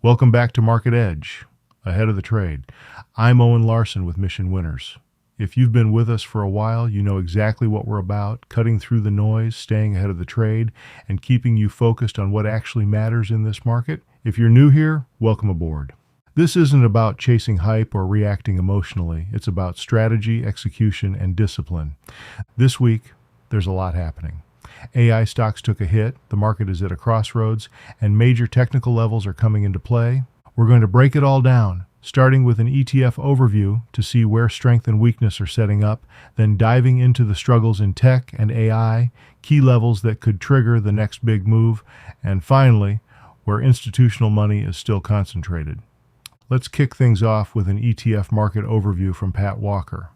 Welcome back to Market Edge, ahead of the trade. I'm Owen Larson with Mission Winners. If you've been with us for a while, you know exactly what we're about, cutting through the noise, staying ahead of the trade, and keeping you focused on what actually matters in this market. If you're new here, welcome aboard. This isn't about chasing hype or reacting emotionally. It's about strategy, execution, and discipline. This week, there's a lot happening. AI stocks took a hit, the market is at a crossroads, and major technical levels are coming into play. We're going to break it all down, starting with an ETF overview to see where strength and weakness are setting up, then diving into the struggles in tech and AI, key levels that could trigger the next big move, and finally, where institutional money is still concentrated. Let's kick things off with an ETF market overview from Pat Walker.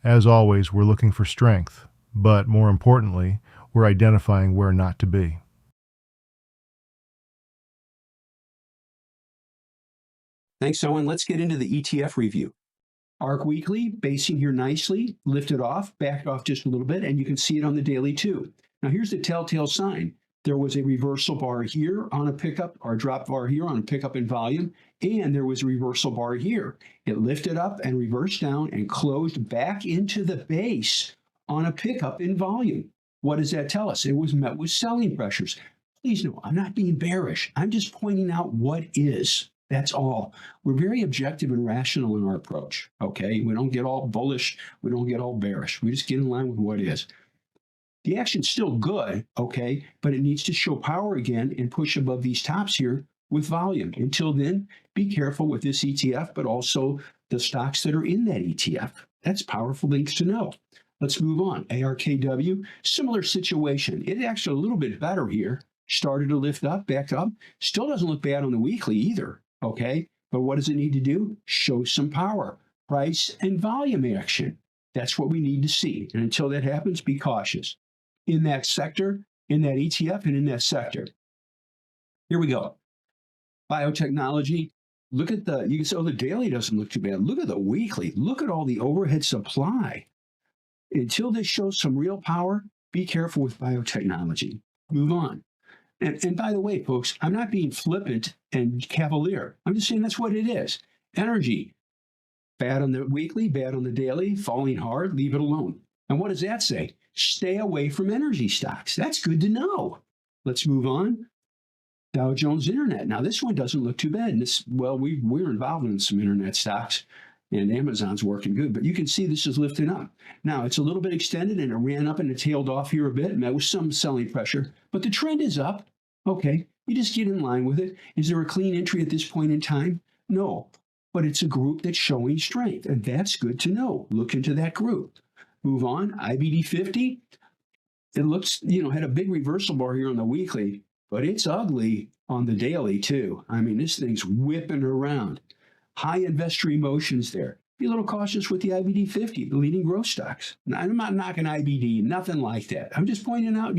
As always, we're looking for strength, but more importantly, we're identifying where not to be. Thanks, Owen. Let's get into the ETF review. ARK Weekly, basing here nicely, lifted off, backed off just a little bit, and you can see it on the daily too. Now here's the telltale sign. There was a reversal bar here on a pickup, or a drop bar here on a pickup in volume, and there was a reversal bar here. It lifted up and reversed down and closed back into the base on a pickup in volume. What does that tell us? It was met with selling pressures. Please know, I'm not being bearish. I'm just pointing out what is. That's all. We're very objective and rational in our approach, okay? We don't get all bullish. We don't get all bearish. We just get in line with what is. The action's still good, okay, but it needs to show power again and push above these tops here with volume. Until then, be careful with this ETF, but also the stocks that are in that ETF. That's powerful things to know. Let's move on. ARKW, similar situation. It actually a little bit better here. Started to lift up, back up. Still doesn't look bad on the weekly either, okay? But what does it need to do? Show some power, price, and volume action. That's what we need to see. And until that happens, be cautious. In that sector, in that ETF, and in that sector. Here we go. Biotechnology. Look at the, you can say, oh, the daily doesn't look too bad. Look at the weekly. Look at all the overhead supply. Until this shows some real power, be careful with biotechnology. Move on. And by the way, folks, I'm not being flippant and cavalier. I'm just saying that's what it is. Energy, bad on the weekly, bad on the daily, falling hard, leave it alone. And what does that say? Stay away from energy stocks. That's good to know. Let's move on. Dow Jones Internet. Now, this one doesn't look too bad. And this, well, we're involved in some internet stocks, and Amazon's working good, but you can see this is lifting up. Now, it's a little bit extended, and it ran up and it tailed off here a bit, met with some selling pressure, but the trend is up. Okay, you just get in line with it. Is there a clean entry at this point in time? No, but it's a group that's showing strength, and that's good to know. Look into that group. Move on. IBD 50. It looks, had a big reversal bar here on the weekly, but it's ugly on the daily too. I mean, this thing's whipping around. High investor emotions there. Be a little cautious with the IBD 50, the leading growth stocks. Now, I'm not knocking IBD, nothing like that. I'm just pointing out,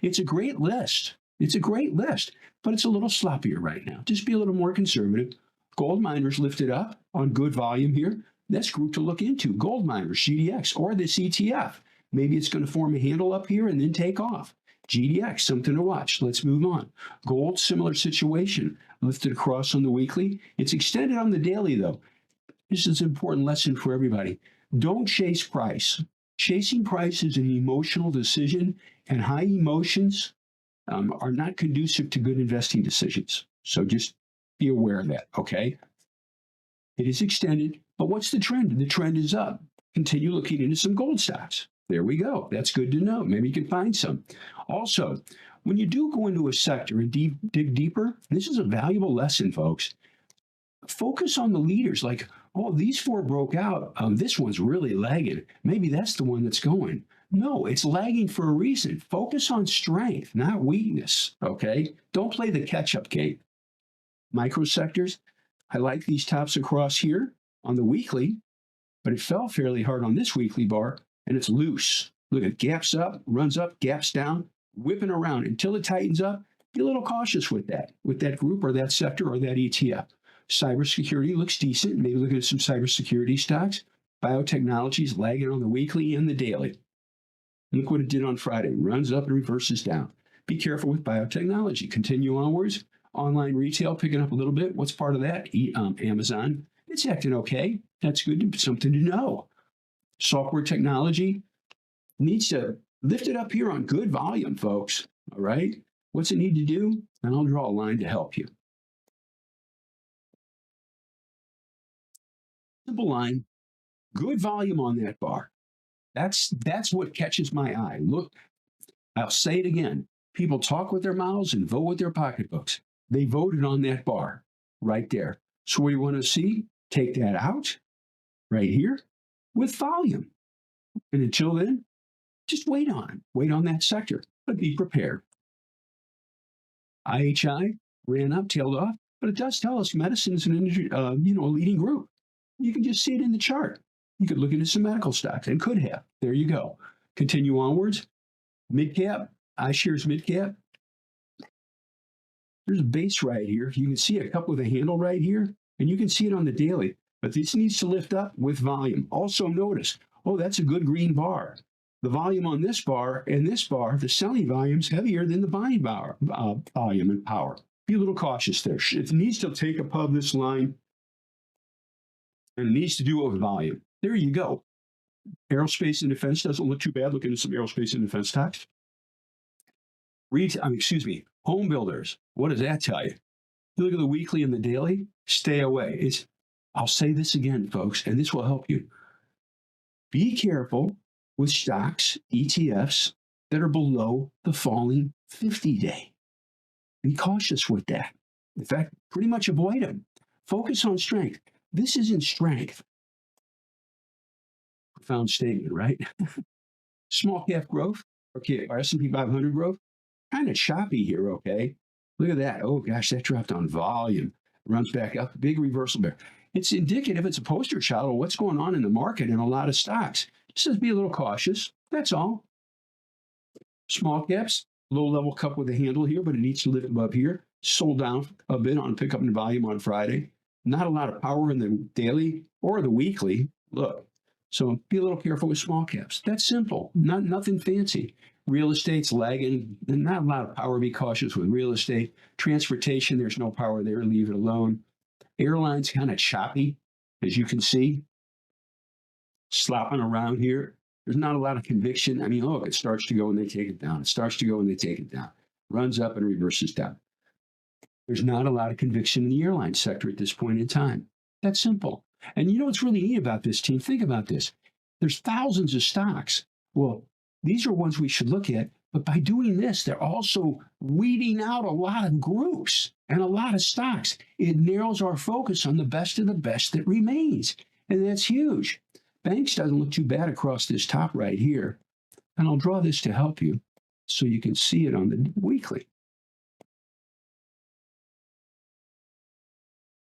it's a great list. It's a great list, but it's a little sloppier right now. Just be a little more conservative. Gold miners lifted up on good volume here. That's a group to look into. Gold miners, GDX, or this ETF. Maybe it's going to form a handle up here and then take off. GDX, something to watch. Let's move on. Gold, similar situation. Lifted across on the weekly. It's extended on the daily, though. This is an important lesson for everybody. Don't chase price. Chasing price is an emotional decision, and high emotions are not conducive to good investing decisions. So just be aware of that, okay? It is extended, but what's the trend? The trend is up. Continue looking into some gold stocks. There we go. That's good to know. Maybe you can find some. Also, when you do go into a sector and dig deeper, this is a valuable lesson, folks. Focus on the leaders. Like, oh, these four broke out. This one's really lagging. Maybe that's the one that's going. No, it's lagging for a reason. Focus on strength, not weakness, okay? Don't play the catch-up game. Microsectors, I like these tops across here on the weekly, but it fell fairly hard on this weekly bar, and it's loose. Look at gaps up, runs up, gaps down, whipping around until it tightens up. Be a little cautious with that group or that sector or that ETF. Cybersecurity looks decent. Maybe look at some cybersecurity stocks. Biotechnology is lagging on the weekly and the daily. Look what it did on Friday. Runs up and reverses down. Be careful with biotechnology. Continue onwards. Online retail picking up a little bit. What's part of that? Amazon. It's acting okay. That's good. Something to know. Software technology needs to lift it up here on good volume, folks. All right. What's it need to do? And I'll draw a line to help you. Simple line. Good volume on that bar. That's what catches my eye. Look, I'll say it again. People talk with their mouths and vote with their pocketbooks. They voted on that bar right there. So what you want to see? Take that out right here with volume. And until then, just wait on that sector, but be prepared. IHI ran up, tailed off, but it does tell us medicine is an industry, a leading group. You can just see it in the chart. You could look into some medical stocks and could have. There you go. Continue onwards. Mid cap, iShares mid cap. There's a base right here. You can see a cup with a handle right here, and you can see it on the daily. But this needs to lift up with volume. Also notice, oh, that's a good green bar. The volume on this bar and this bar, the selling volume is heavier than the buying bar, volume and power. Be a little cautious there. It needs to take above this line, and it needs to do it with volume. There you go. Aerospace and defense doesn't look too bad. Look into some aerospace and defense stocks. Home builders. What does that tell you? You look at the weekly and the daily, stay away. I'll say this again, folks, and this will help you. Be careful with stocks, ETFs, that are below the falling 50-day. Be cautious with that. In fact, pretty much avoid them. Focus on strength. This isn't strength. Profound statement, right? Small cap growth, okay, our S&P 500 growth, kind of choppy here, okay? Look at that. Oh, gosh, that dropped on volume. Runs back up, big reversal there. It's indicative, it's a poster child of what's going on in the market in a lot of stocks. Just says be a little cautious. That's all. Small caps, low level cup with a handle here, but it needs to lift above here. Sold down a bit on pickup in volume on Friday. Not a lot of power in the daily or the weekly. Look. So be a little careful with small caps. That's simple. Nothing fancy. Real estate's lagging. Not a lot of power. Be cautious with real estate. Transportation, there's no power there. Leave it alone. Airlines kind of choppy, as you can see. Slopping around here. There's not a lot of conviction. I mean, look, it starts to go and they take it down. It starts to go and they take it down. Runs up and reverses down. There's not a lot of conviction in the airline sector at this point in time. That's simple. And you know what's really neat about this, team? Think about this. There's thousands of stocks. Well, these are ones we should look at. But by doing this, they're also weeding out a lot of groups and a lot of stocks. It narrows our focus on the best of the best that remains. And that's huge. Banks doesn't look too bad across this top right here. And I'll draw this to help you so you can see it on the weekly.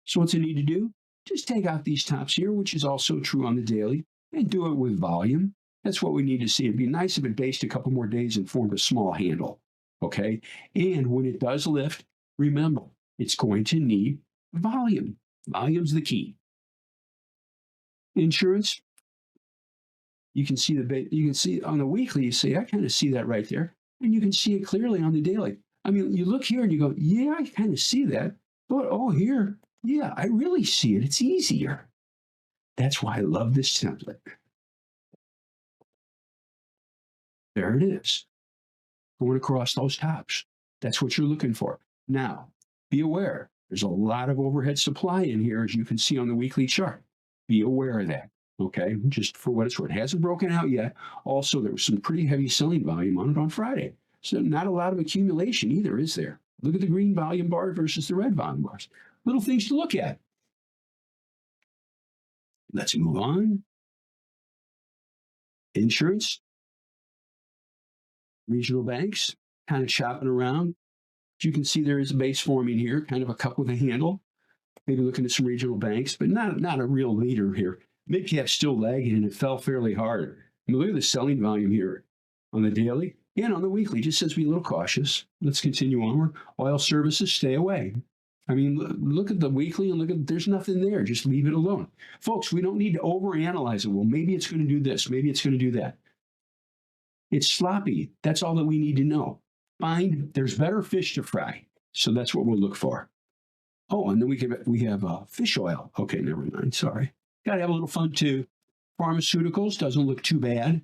So what's it need to do? Just take out these tops here, which is also true on the daily, and do it with volume. That's what we need to see. It'd be nice if it based a couple more days and formed a small handle, okay? And when it does lift, remember, it's going to need volume. Volume's the key. Insurance, you can see on the weekly, you say, I kind of see that right there. And you can see it clearly on the daily. I mean, you look here and you go, yeah, I kind of see that. But, oh, here, yeah, I really see it. It's easier. That's why I love this template. There it is. Going across those tops. That's what you're looking for. Now, be aware. There's a lot of overhead supply in here, as you can see on the weekly chart. Be aware of that. Okay, just for what it's worth. It hasn't broken out yet. Also, there was some pretty heavy selling volume on it on Friday. So not a lot of accumulation either, is there? Look at the green volume bar versus the red volume bars. Little things to look at. Let's move on. Insurance. Regional banks, kind of shopping around. As you can see, there is a base forming here, kind of a cup with a handle. Maybe looking at some regional banks, but not a real leader here. Mid-cap's still lagging, and it fell fairly hard. I mean, look at the selling volume here on the daily and on the weekly. Just says be a little cautious. Let's continue onward. Oil services, stay away. I mean, look at the weekly and look at, there's nothing there. Just leave it alone. Folks, we don't need to overanalyze it. Well, maybe it's going to do this. Maybe it's going to do that. It's sloppy. That's all that we need to know. There's better fish to fry. So that's what we'll look for. Oh, and then we have fish oil. Okay, never mind. Sorry. Got to have a little fun too. Pharmaceuticals doesn't look too bad.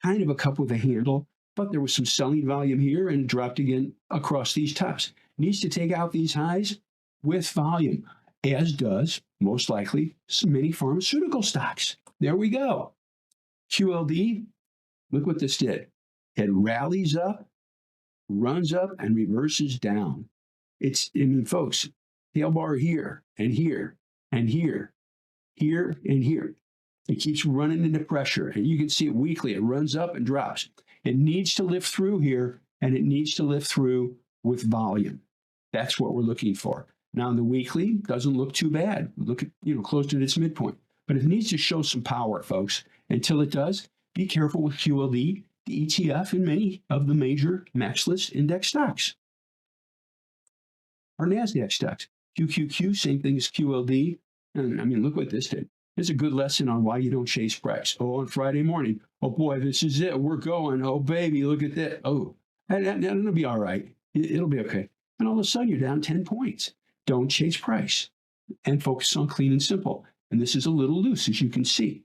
Kind of a cup with a handle, but there was some selling volume here and dropped again across these tops. Needs to take out these highs with volume, as does, most likely, many pharmaceutical stocks. There we go. QLD, look what this did. It rallies up, runs up, and reverses down. Folks, tail bar here, and here, and here, here, and here. It keeps running into pressure, and you can see it weekly. It runs up and drops. It needs to lift through here, and it needs to lift through with volume. That's what we're looking for. Now, the weekly doesn't look too bad. Look at, close to its midpoint. But it needs to show some power, folks. Until it does, be careful with QLD, the ETF, and many of the major MAXLIST index stocks. Our NASDAQ stocks. QQQ, same thing as QLD. And look what this did. It's a good lesson on why you don't chase price. Oh, on Friday morning, oh boy, this is it. We're going. Oh, baby, look at that. Oh, it'll be all right. It'll be okay. And all of a sudden, you're down 10 points. Don't chase price and focus on clean and simple. And this is a little loose, as you can see.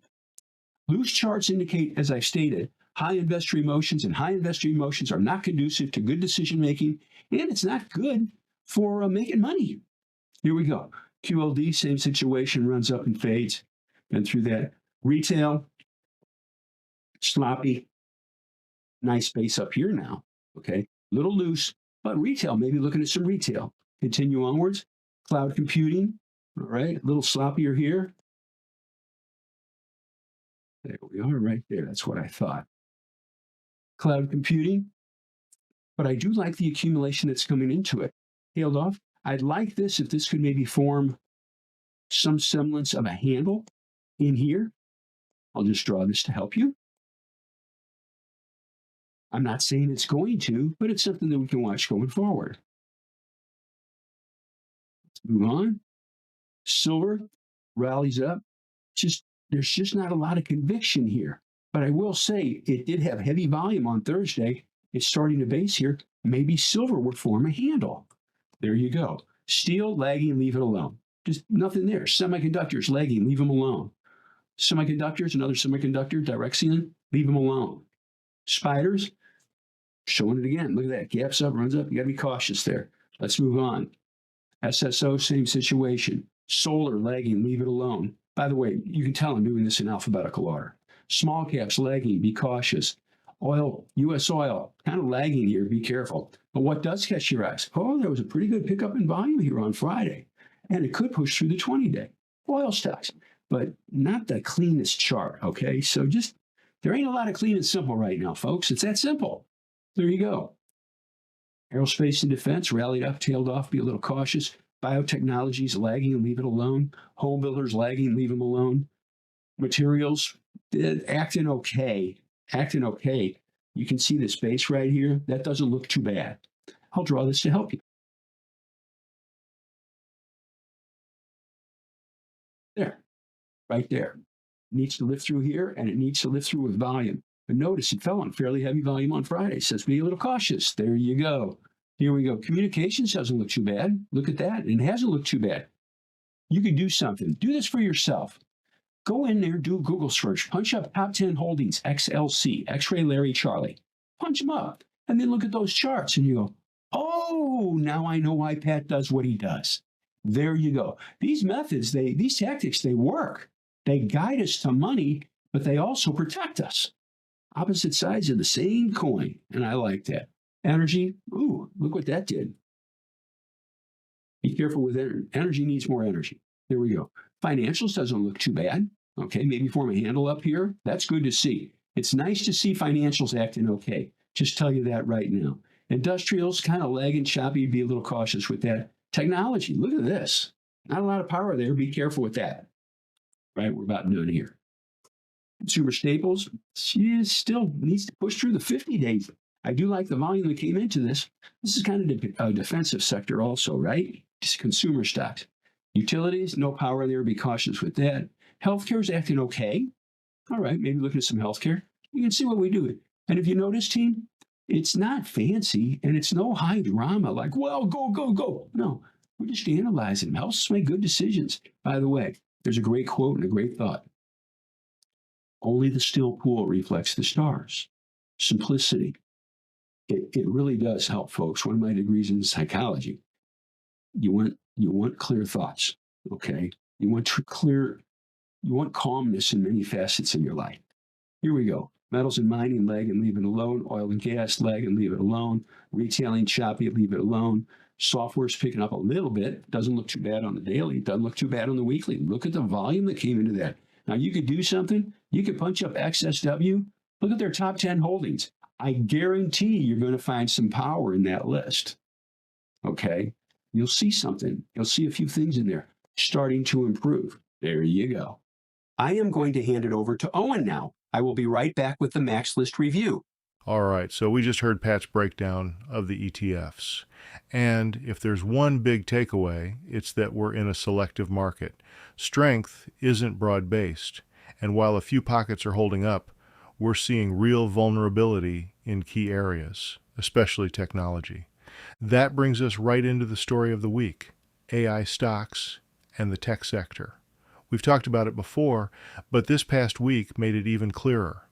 Loose charts indicate, as I've stated, high investor emotions, and high investor emotions are not conducive to good decision making, and it's not good for making money. Here we go. QLD, same situation, runs up and fades. Been through that. Retail, sloppy. Nice base up here now. Okay, little loose, but retail, maybe looking at some retail. Continue onwards. Cloud computing, all right, a little sloppier here. There we are, right there. That's what I thought. Cloud computing, but I do like the accumulation that's coming into it. Tailed off. I'd like this if this could maybe form some semblance of a handle in here. I'll just draw this to help you. I'm not saying it's going to, but it's something that we can watch going forward. Let's move on. Silver rallies up. There's just not a lot of conviction here. But I will say it did have heavy volume on Thursday. It's starting to base here. Maybe silver would form a handle. There you go. Steel, lagging, leave it alone. Just nothing there. Semiconductors, lagging, leave them alone. Semiconductors, another semiconductor, Direxion, leave them alone. Spiders, showing it again. Look at that. Gaps up, runs up. You got to be cautious there. Let's move on. SSO, same situation. Solar, lagging, leave it alone. By the way, you can tell I'm doing this in alphabetical order. Small caps, lagging, be cautious. Oil, U.S. oil, kind of lagging here, be careful. But what does catch your eyes? Oh, there was a pretty good pickup in volume here on Friday, and it could push through the 20-day. Oil stocks, but not the cleanest chart, okay? So there ain't a lot of clean and simple right now, folks. It's that simple. There you go. Aerospace and defense rallied up, tailed off, be a little cautious. Biotechnologies lagging, leave it alone. Home builders lagging, leave them alone. Materials acting okay. You can see this base right here. That doesn't look too bad. I'll draw this to help you. There, right there. It needs to lift through here, and it needs to lift through with volume. But notice it fell on fairly heavy volume on Friday. It says be a little cautious. There you go. Here we go. Communications doesn't look too bad. Look at that. It hasn't looked too bad. You can do something. Do this for yourself. Go in there, do a Google search. Punch up top 10 holdings, XLC, X-Ray Larry Charlie. Punch them up. And then look at those charts and you go, oh, now I know why Pat does what he does. There you go. These methods, these tactics, they work. They guide us to money, but they also protect us. Opposite sides of the same coin. And I like that. Energy, ooh, look what that did. Be careful with energy. Energy needs more energy. There we go. Financials doesn't look too bad. Okay, maybe form a handle up here. That's good to see. It's nice to see financials acting okay. Just tell you that right now. Industrials, kind of lagging, choppy. Be a little cautious with that. Technology, look at this. Not a lot of power there. Be careful with that. Right, we're about done here. Consumer staples, she still needs to push through the 50 days. I do like the volume that came into this. This is kind of a defensive sector also, right? Just consumer stocks. Utilities, no power there. Be cautious with that. Healthcare is acting okay. All right, maybe look at some healthcare. You can see what we do. And if you notice, team, It's not fancy, and it's no high drama like, well, go, go, go. No, we're just analyzing them. Helps us make good decisions. By the way, there's a great quote and a great thought. Only the still pool reflects the stars. Simplicity. It really does help, folks. One of my degrees in psychology. You want clear thoughts, okay? You want calmness in many facets of your life. Here we go. Metals and mining, leg and leave it alone. Oil and gas, leg and leave it alone. Retailing, choppy, leave it alone. Software's picking up a little bit. Doesn't look too bad on the daily. Doesn't look too bad on the weekly. Look at the volume that came into that. Now, you could do something. You could punch up XSW. Look at their top 10 holdings. I guarantee you're going to find some power in that list. Okay? You'll see something. You'll see a few things in there starting to improve. There you go. I am going to hand it over to Owen now. I will be right back with the MAXLIST review. All right, so we just heard Pat's breakdown of the ETFs. And if there's one big takeaway, it's that we're in a selective market. Strength isn't broad-based, and while a few pockets are holding up, we're seeing real vulnerability in key areas, especially technology. That brings us right into the story of the week, AI stocks and the tech sector. We've talked about it before, but this past week made it even clearer.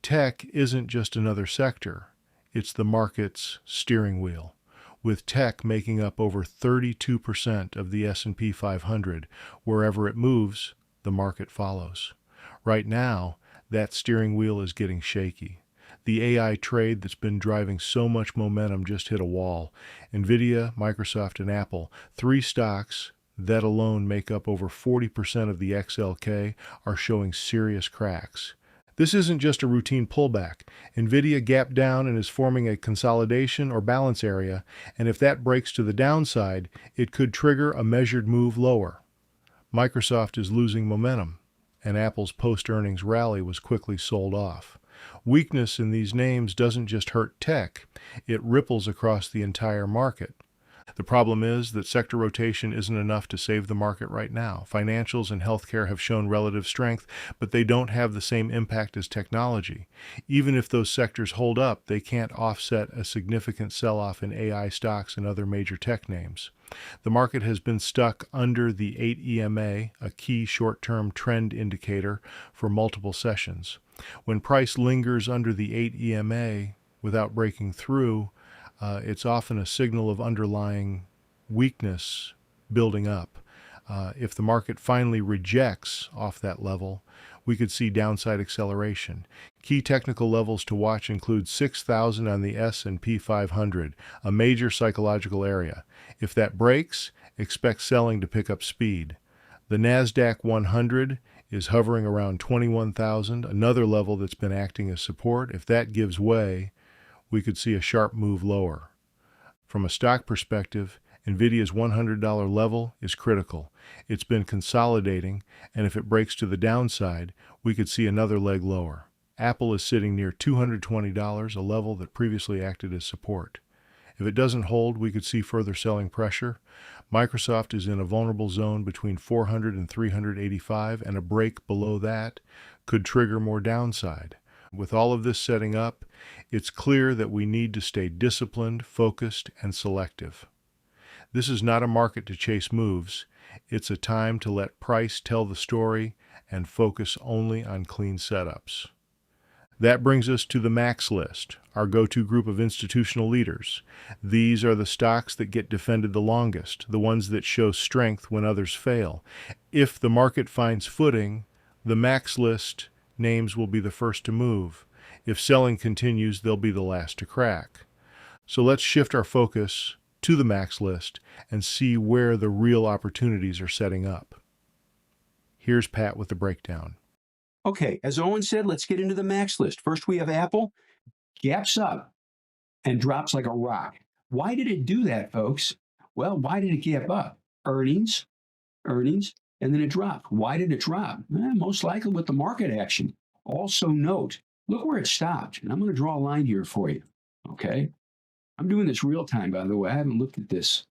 Tech isn't just another sector, it's the market's steering wheel, with tech making up over 32% of the S&P 500. Wherever it moves, the market follows. Right now, that steering wheel is getting shaky. The AI trade that's been driving so much momentum just hit a wall. NVIDIA, Microsoft, and Apple, three stocks that alone make up over 40% of the XLK, are showing serious cracks. This isn't just a routine pullback. NVIDIA gapped down and is forming a consolidation or balance area, and if that breaks to the downside, it could trigger a measured move lower. Microsoft is losing momentum, and Apple's post-earnings rally was quickly sold off. Weakness in these names doesn't just hurt tech, it ripples across the entire market. The problem is that sector rotation isn't enough to save the market right now. Financials and healthcare have shown relative strength, but they don't have the same impact as technology. Even if those sectors hold up, they can't offset a significant sell-off in AI stocks and other major tech names. The market has been stuck under the 8 EMA, a key short-term trend indicator, for multiple sessions. When price lingers under the 8 EMA without breaking through, it's often a signal of underlying weakness building up. If the market finally rejects off that level, we could see downside acceleration. Key technical levels to watch include 6,000 on the S&P 500, a major psychological area. If that breaks, expect selling to pick up speed. The NASDAQ 100 is hovering around 21,000, another level that's been acting as support. If that gives way, we could see a sharp move lower. From a stock perspective, NVIDIA's $100 level is critical. It's been consolidating, and if it breaks to the downside, we could see another leg lower. Apple is sitting near $220, a level that previously acted as support. If it doesn't hold, we could see further selling pressure. Microsoft is in a vulnerable zone between 400 and 385, and a break below that could trigger more downside. With all of this setting up, it's clear that we need to stay disciplined, focused, and selective. This is not a market to chase moves. It's a time to let price tell the story and focus only on clean setups. That brings us to the MAXLIST, our go-to group of institutional leaders. These are the stocks that get defended the longest, the ones that show strength when others fail. If the market finds footing, the MAXLIST names will be the first to move. If selling continues, they'll be the last to crack. So let's shift our focus to the MAXLIST and see where the real opportunities are setting up. Here's Pat with the breakdown. Okay, as Owen said, let's get into the MAXLIST. First, we have Apple, gaps up and drops like a rock. Why did it do that, folks? Well, why did it gap up? Earnings, and then it dropped. Why did it drop? Most likely with the market action. Also note, look where it stopped. And I'm going to draw a line here for you, okay? I'm doing this real time, by the way. I haven't looked at this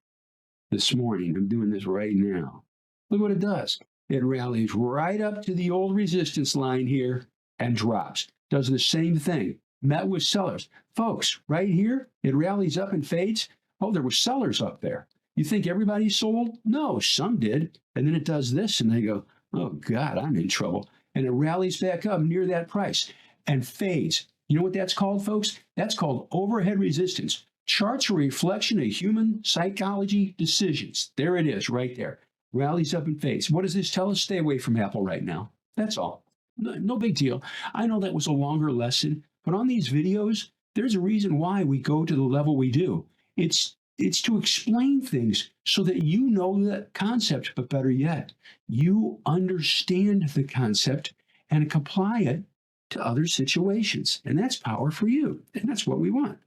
morning. I'm doing this right now. Look what it does. It rallies right up to the old resistance line here and drops. Does the same thing. met with sellers. Folks, right here, it rallies up and fades. Oh, there were sellers up there. You think everybody sold? No, some did. And then it does this, and they go, oh, God, I'm in trouble. And it rallies back up near that price and fades. You know what that's called, folks? That's called overhead resistance. Charts are a reflection of human psychology decisions. There it is, right there. Rallies up and fades. What does this tell us? Stay away from Apple right now. That's all. No big deal. I know that was a longer lesson, but on these videos, there's a reason why we go to the level we do. It's to explain things so that you know the concept, but better yet, you understand the concept and can apply it to other situations. And that's power for you. And that's what we want.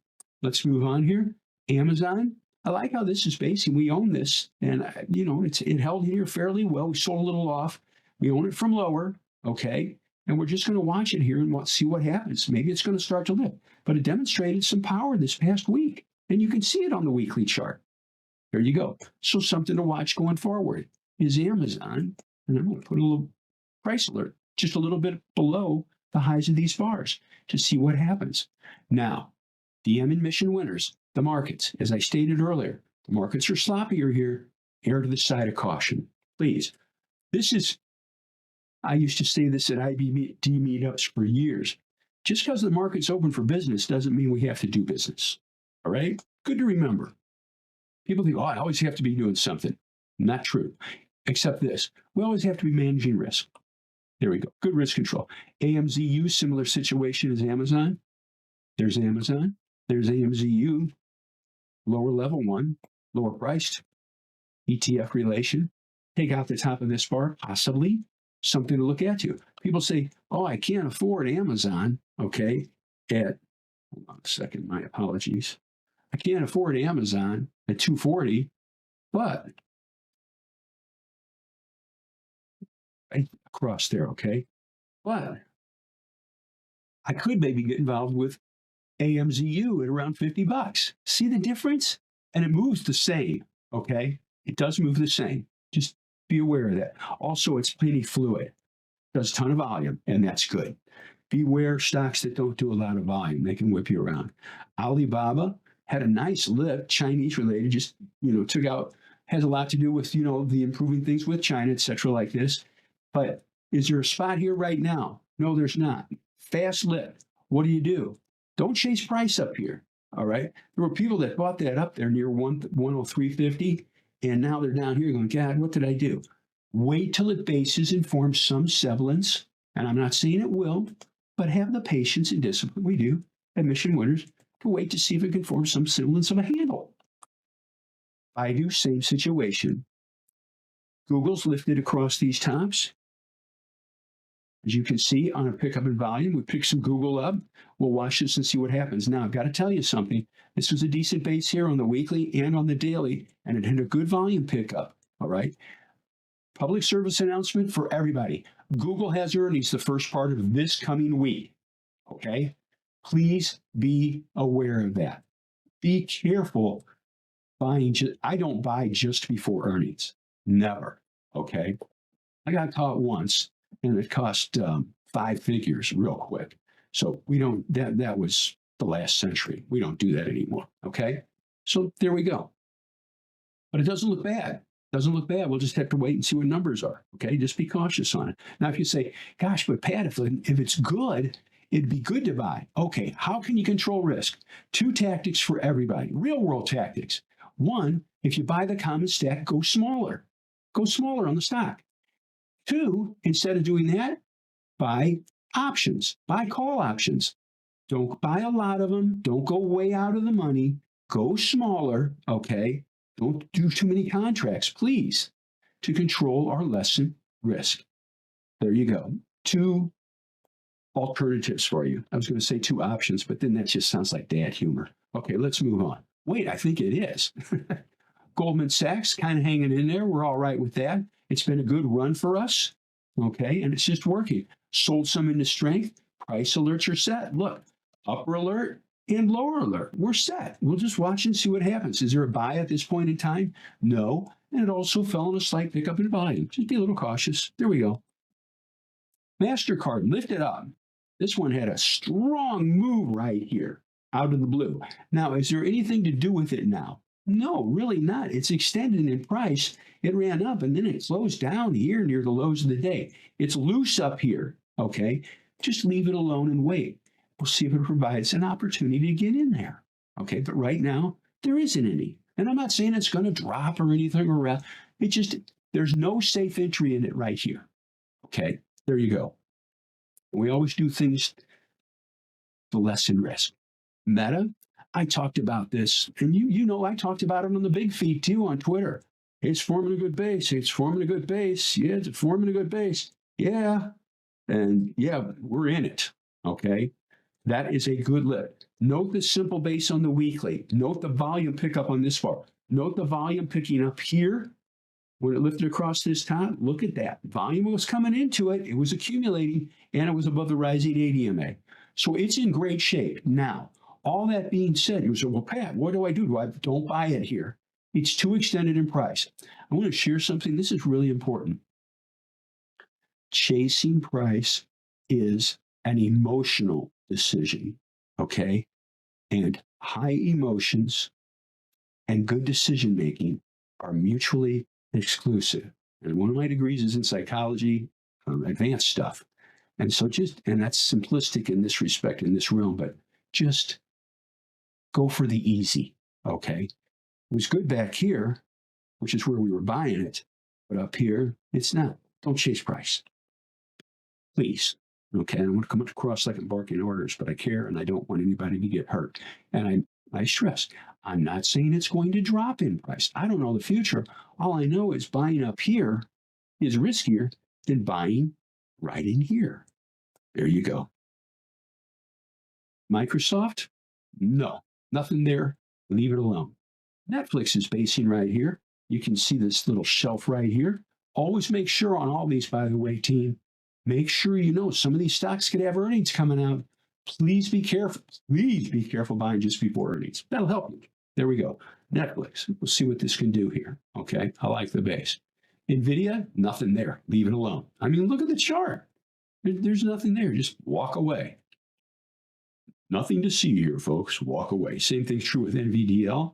Let's move on here. Amazon. I like how this is basing. We own this. And, it held here fairly well. We sold a little off. We own it from lower. Okay. And we're just going to watch it here and see what happens. Maybe it's going to start to lift. But it demonstrated some power this past week. And you can see it on the weekly chart. There you go. So something to watch going forward is Amazon. And I'm going to put a little price alert just a little bit below the highs of these bars to see what happens. Now, the M and mission winners, the markets, as I stated earlier, the markets are sloppier here. Err to the side of caution. Please. I used to say this at IBD meetups for years. Just because the market's open for business doesn't mean we have to do business. All right? Good to remember. People think, I always have to be doing something. Not true. Except this. We always have to be managing risk. There we go. Good risk control. AMZU, similar situation as Amazon. There's Amazon. There's AMZU. Lower level one. Lower priced. ETF relation. Take out the top of this bar. Possibly. Something to look at too. People say, I can't afford Amazon. Okay. Hold on a second. My apologies. I can't afford Amazon at 240, but right across there, okay? But I could maybe get involved with AMZU at around $50. See the difference? And it moves the same, okay? It does move the same. Just be aware of that. Also, it's plenty fluid. Does a ton of volume, and that's good. Beware stocks that don't do a lot of volume. They can whip you around. Alibaba had a nice lift, Chinese related, just, took out, has a lot to do with, the improving things with China, et cetera, like this. But is there a spot here right now? No, there's not. Fast lift. What do? Don't chase price up here. All right. There were people that bought that up there near 103.50, and now they're down here going, God, what did I do? Wait till it bases and forms some semblance, and I'm not saying it will, but have the patience and discipline we do at Mission Winners to wait to see if it can form some semblance of a handle. BIDU, same situation. Google's lifted across these tops. As you can see on a pickup in volume, we pick some Google up. We'll watch this and see what happens. Now, I've got to tell you something. This was a decent base here on the weekly and on the daily, and it had a good volume pickup. All right. Public service announcement for everybody. Google has earnings the first part of this coming week. Okay. Please be aware of that. Be careful buying. I don't buy just before earnings. Never. Okay. I got caught once, and it cost 5 figures real quick. So we don't, that was the last century. We don't do that anymore. Okay. So there we go. But it doesn't look bad. Doesn't look bad. We'll just have to wait and see what numbers are. Okay. Just be cautious on it. Now, if you say, gosh, but Pat, if it's good, it'd be good to buy. Okay. How can you control risk? 2 tactics for everybody. Real world tactics. 1, if you buy the common stack, go smaller. Go smaller on the stock. 2, instead of doing that, buy options. Buy call options. Don't buy a lot of them. Don't go way out of the money. Go smaller. Okay. Don't do too many contracts, please, to control or lessen risk. There you go. 2 alternatives for you. I was going to say 2 options, but then that just sounds like dad humor. Okay, let's move on. Wait, I think it is. Goldman Sachs kind of hanging in there. We're all right with that. It's been a good run for us. Okay, and it's just working. Sold some into strength. Price alerts are set. Look, upper alert and lower alert. We're set. We'll just watch and see what happens. Is there a buy at this point in time? No. And it also fell in a slight pickup in volume. Just be a little cautious. There we go. MasterCard lifted up. This one had a strong move right here out of the blue. Now, is there anything to do with it now? No, really not. It's extended in price. It ran up and then it closed down here near the lows of the day. It's loose up here, okay? Just leave it alone and wait. We'll see if it provides an opportunity to get in there, okay? But right now, there isn't any. And I'm not saying it's going to drop or anything around. It just, there's no safe entry in it right here, okay? There you go. We always do things to lessen risk. Meta, I talked about this, and you know I talked about it on the big feed too on Twitter. It's forming a good base. It's forming a good base. Yeah, it's forming a good base. Yeah. And yeah, we're in it. Okay. That is a good lift. Note the simple base on the weekly. Note the volume pickup on this bar. Note the volume picking up here. When it lifted across this top, look at that. Volume was coming into it. It was accumulating, and it was above the rising ADMA. So it's in great shape. Now, all that being said, you say, well, Pat, what do I do? Don't buy it here. It's too extended in price. I want to share something. This is really important. Chasing price is an emotional decision, okay? And high emotions and good decision making are mutually exclusive. And one of my degrees is in psychology, advanced stuff. And so and that's simplistic in this respect, in this realm, but just go for the easy, okay? It was good back here, which is where we were buying it, but up here, it's not. Don't chase price. Please, okay? I don't want to come across like I'm barking orders, but I care and I don't want anybody to get hurt. And I stress, I'm not saying it's going to drop in price. I don't know the future. All I know is buying up here is riskier than buying right in here. There you go. Microsoft? No, nothing there. Leave it alone. Netflix is basing right here. You can see this little shelf right here. Always make sure on all these, by the way, team, make sure you know some of these stocks could have earnings coming out. Please be careful. Please be careful buying just before earnings. That'll help you. There we go. Netflix. We'll see what this can do here. Okay. I like the base. NVIDIA, nothing there. Leave it alone. I mean, look at the chart. There's nothing there. Just walk away. Nothing to see here, folks. Walk away. Same thing's true with NVDL.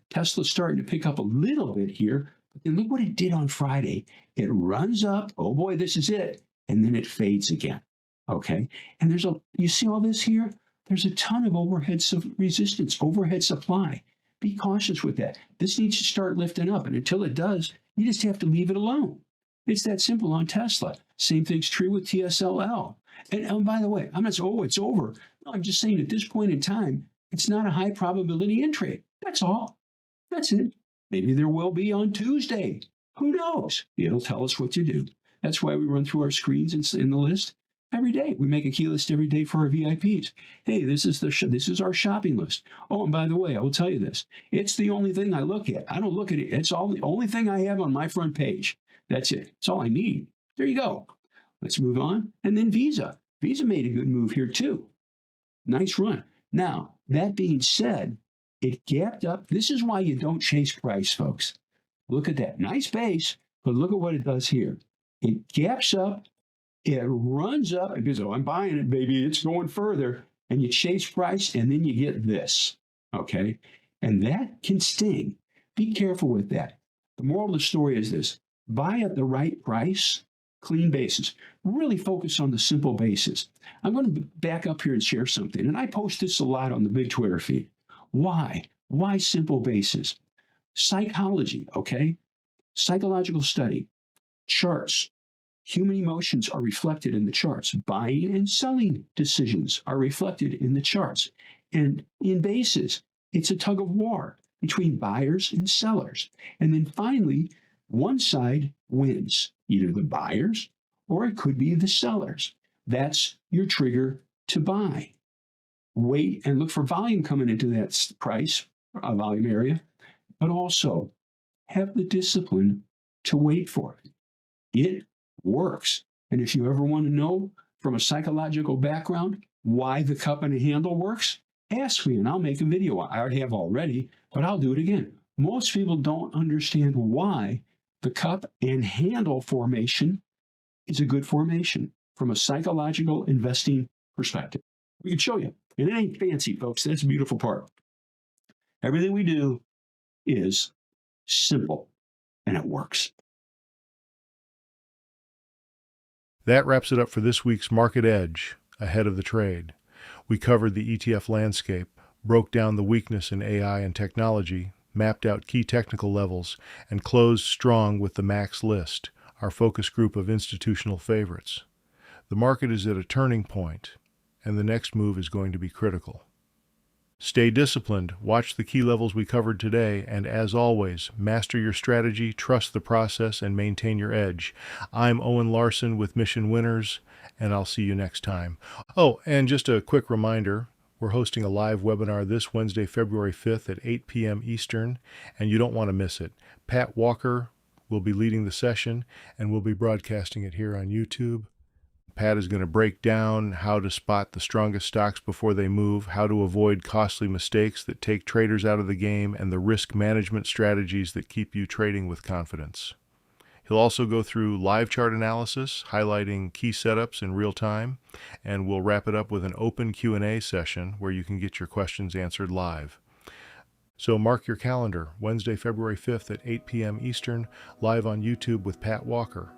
Tesla's starting to pick up a little bit here. But then look what it did on Friday. It runs up. Oh boy, this is it. And then it fades again. Okay. And you see all this here? There's a ton of overhead resistance, overhead supply. Be cautious with that. This needs to start lifting up. And until it does, you just have to leave it alone. It's that simple on Tesla. Same thing's true with TSLL. And by the way, I'm not saying, oh, it's over. No, I'm just saying at this point in time, it's not a high probability entry. That's all. That's it. Maybe there will be on Tuesday. Who knows? It'll tell us what to do. That's why we run through our screens in the list every day. We make a key list every day for our VIPs. Hey, this is our shopping list. Oh, and by the way, I will tell you this. It's the only thing I look at. I don't look at it. It's the only thing I have on my front page. That's it. It's all I need. There you go. Let's move on. And then Visa. Visa made a good move here too. Nice run. Now, that being said, it gapped up. This is why you don't chase price, folks. Look at that. Nice base, but look at what it does here. It gaps up. It runs up. It goes, oh, I'm buying it, baby. It's going further. And you chase price, and then you get this. Okay? And that can sting. Be careful with that. The moral of the story is this. Buy at the right price, clean basis. Really focus on the simple basis. I'm going to back up here and share something. And I post this a lot on the big Twitter feed. Why? Why simple basis? Psychology, okay? Psychological study. Charts. Human emotions are reflected in the charts. Buying and selling decisions are reflected in the charts. And in basis, it's a tug of war between buyers and sellers. And then finally, one side wins, either the buyers or it could be the sellers. That's your trigger to buy. Wait and look for volume coming into that price, volume area, but also have the discipline to wait for it. It works. And if you ever want to know from a psychological background why the cup and a handle works, ask me and I'll make a video. I already have already, but I'll do it again. Most people don't understand why the cup and handle formation is a good formation from a psychological investing perspective. We can show you. And it ain't fancy, folks. That's the beautiful part. Everything we do is simple, and it works. That wraps it up for this week's Market Edge, ahead of the trade. We covered the ETF landscape, broke down the weakness in AI and technology, mapped out key technical levels, and closed strong with the Max List, our focus group of institutional favorites. The market is at a turning point, and the next move is going to be critical. Stay disciplined, watch the key levels we covered today, and as always, master your strategy, trust the process, and maintain your edge. I'm Owen Larson with Mission Winners, and I'll see you next time. Oh, and just a quick reminder, we're hosting a live webinar this Wednesday, February 5th at 8 p.m. Eastern, and you don't want to miss it. Pat Walker will be leading the session, and we'll be broadcasting it here on YouTube. Pat is going to break down how to spot the strongest stocks before they move, how to avoid costly mistakes that take traders out of the game, and the risk management strategies that keep you trading with confidence. He'll also go through live chart analysis, highlighting key setups in real time, and we'll wrap it up with an open Q&A session where you can get your questions answered live. So mark your calendar, Wednesday, February 5th at 8 p.m. Eastern, live on YouTube with Pat Walker.